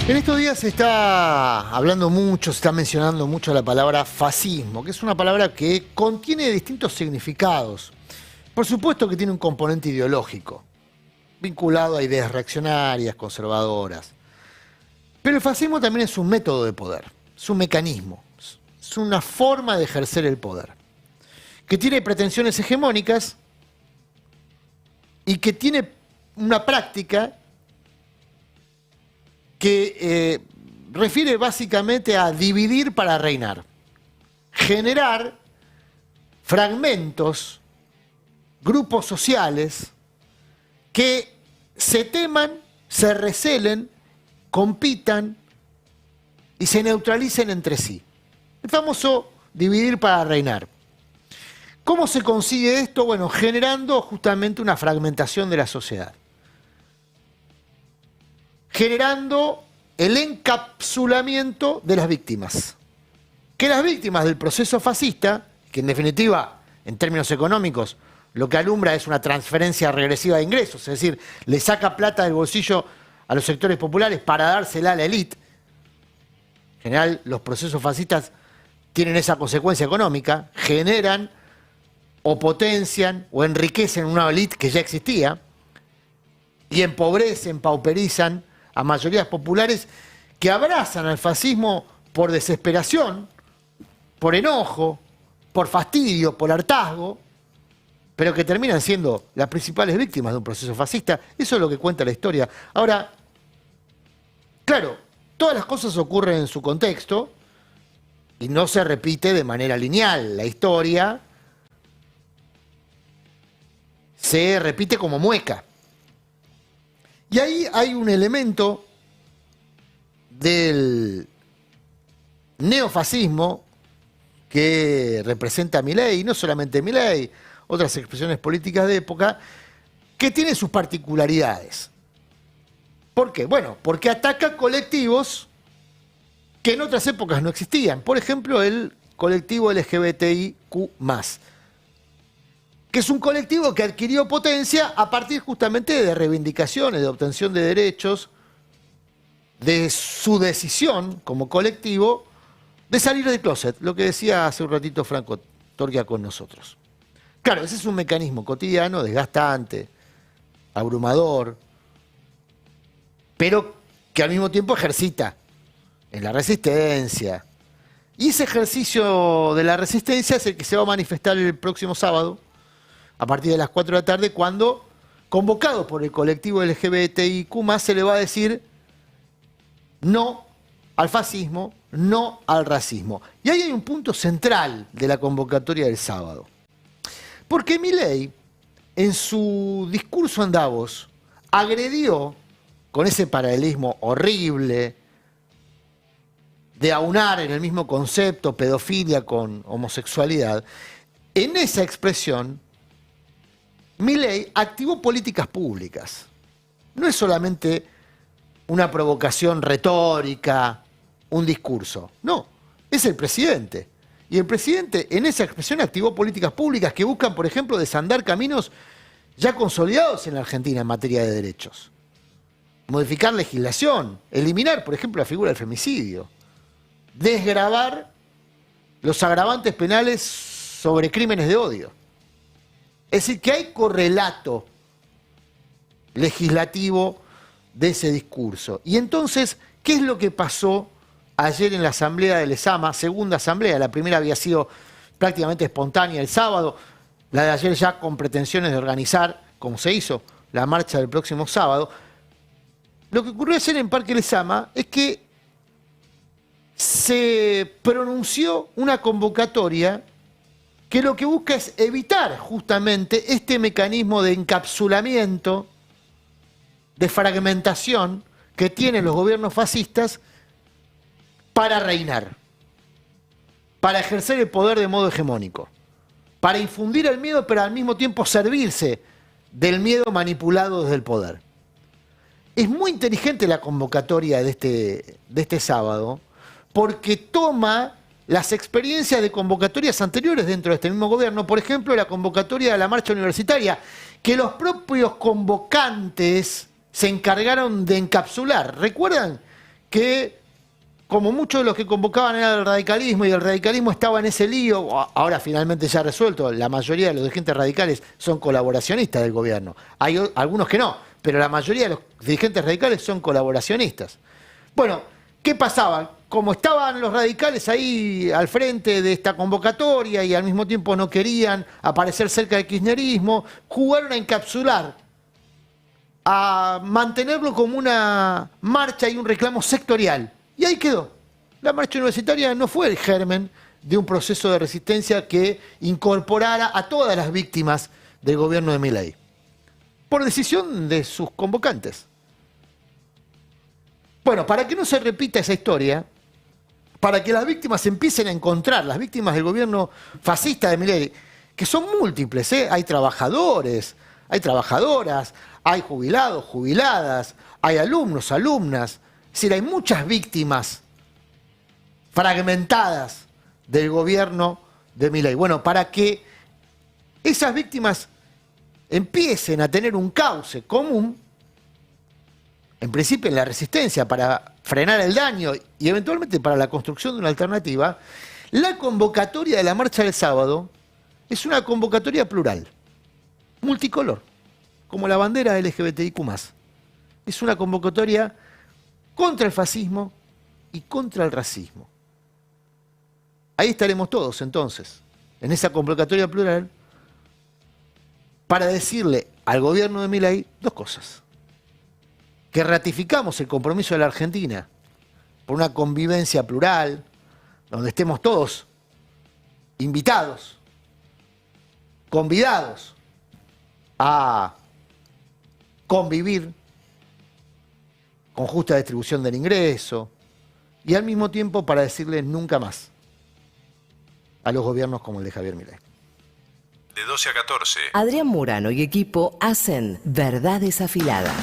En estos días se está hablando mucho, se está mencionando mucho la palabra fascismo, que es una palabra que contiene distintos significados. Por supuesto que tiene un componente ideológico, vinculado a ideas reaccionarias, conservadoras. Pero el fascismo también es un método de poder, es un mecanismo, es una forma de ejercer el poder, que tiene pretensiones hegemónicas y que tiene una práctica que refiere básicamente a dividir para reinar, generar fragmentos, grupos sociales que se teman, se recelen, compitan y se neutralicen entre sí. El famoso dividir para reinar. ¿Cómo se consigue esto? Bueno, generando justamente una fragmentación de la sociedad. Generando el encapsulamiento de las víctimas. Que las víctimas del proceso fascista, que en definitiva, en términos económicos, lo que alumbra es una transferencia regresiva de ingresos, es decir, le saca plata del bolsillo a los sectores populares para dársela a la élite. En general, los procesos fascistas tienen esa consecuencia económica, generan o potencian o enriquecen una élite que ya existía y empobrecen, pauperizan a mayorías populares que abrazan al fascismo por desesperación, por enojo, por fastidio, por hartazgo, pero que terminan siendo las principales víctimas de un proceso fascista. Eso es lo que cuenta la historia. Ahora, claro, todas las cosas ocurren en su contexto y no se repite de manera lineal. La historia se repite como mueca. Y ahí hay un elemento del neofascismo que representa a Milei, y no solamente Milei, otras expresiones políticas de época, que tiene sus particularidades. ¿Por qué? Bueno, porque ataca colectivos que en otras épocas no existían. Por ejemplo, el colectivo LGBTIQ+, que es un colectivo que adquirió potencia a partir justamente de reivindicaciones, de obtención de derechos, de su decisión como colectivo de salir del closet, lo que decía hace un ratito Franco Torgia con nosotros. Claro, ese es un mecanismo cotidiano, desgastante, abrumador, pero que al mismo tiempo ejercita en la resistencia. Y ese ejercicio de la resistencia es el que se va a manifestar el próximo sábado, a partir de las 4 de la tarde, cuando, convocado por el colectivo LGBTIQ+, se le va a decir no al fascismo, no al racismo. Y ahí hay un punto central de la convocatoria del sábado. Porque Milei, en su discurso en Davos, agredió, con ese paralelismo horrible, de aunar en el mismo concepto pedofilia con homosexualidad, en esa expresión, Milei activó políticas públicas. No es solamente una provocación retórica, un discurso. No, es el presidente. Y el presidente en esa expresión activó políticas públicas que buscan, por ejemplo, desandar caminos ya consolidados en la Argentina en materia de derechos. Modificar legislación, eliminar, por ejemplo, la figura del femicidio, desgravar los agravantes penales sobre crímenes de odio. Es decir, que hay correlato legislativo de ese discurso. Y entonces, ¿qué es lo que pasó ayer en la asamblea del ESAMA? Segunda asamblea, la primera había sido prácticamente espontánea el sábado, la de ayer ya con pretensiones de organizar, como se hizo, la marcha del próximo sábado. Lo que ocurrió ayer en Parque Lezama es que se pronunció una convocatoria que lo que busca es evitar justamente este mecanismo de encapsulamiento, de fragmentación que tienen los gobiernos fascistas para reinar, para ejercer el poder de modo hegemónico, para infundir el miedo, pero al mismo tiempo servirse del miedo manipulado desde el poder. Es muy inteligente la convocatoria de este sábado, porque toma las experiencias de convocatorias anteriores dentro de este mismo gobierno, por ejemplo, la convocatoria de la marcha universitaria, que los propios convocantes se encargaron de encapsular. ¿Recuerdan que, como muchos de los que convocaban era el radicalismo y el radicalismo estaba en ese lío, ahora finalmente ya resuelto, la mayoría de los dirigentes radicales son colaboracionistas del gobierno. Hay algunos que no, pero la mayoría de los dirigentes radicales son colaboracionistas. Bueno, ¿qué pasaba? Como estaban los radicales ahí al frente de esta convocatoria y al mismo tiempo no querían aparecer cerca del kirchnerismo, jugaron a encapsular, a mantenerlo como una marcha y un reclamo sectorial. Y ahí quedó. La marcha universitaria no fue el germen de un proceso de resistencia que incorporara a todas las víctimas del gobierno de Milei, por decisión de sus convocantes. Bueno, para que no se repita esa historia, para que las víctimas empiecen a encontrar, las víctimas del gobierno fascista de Milei, que son múltiples, ¿eh? Hay trabajadores, hay trabajadoras, hay jubilados, jubiladas, hay alumnos, alumnas. Es decir, hay muchas víctimas fragmentadas del gobierno de Milei. Bueno, para que esas víctimas empiecen a tener un cauce común, en principio en la resistencia, para frenar el daño y eventualmente para la construcción de una alternativa, la convocatoria de la marcha del sábado es una convocatoria plural, multicolor, como la bandera LGBTIQ+. Es una convocatoria contra el fascismo y contra el racismo. Ahí estaremos todos entonces, en esa convocatoria plural, para decirle al gobierno de Milei dos cosas: que ratificamos el compromiso de la Argentina por una convivencia plural, donde estemos todos invitados, convidados a convivir con justa distribución del ingreso, y al mismo tiempo para decirle nunca más a los gobiernos como el de Javier Milei. De 12 a 14. Adrián Murano y equipo hacen Verdades Afiladas.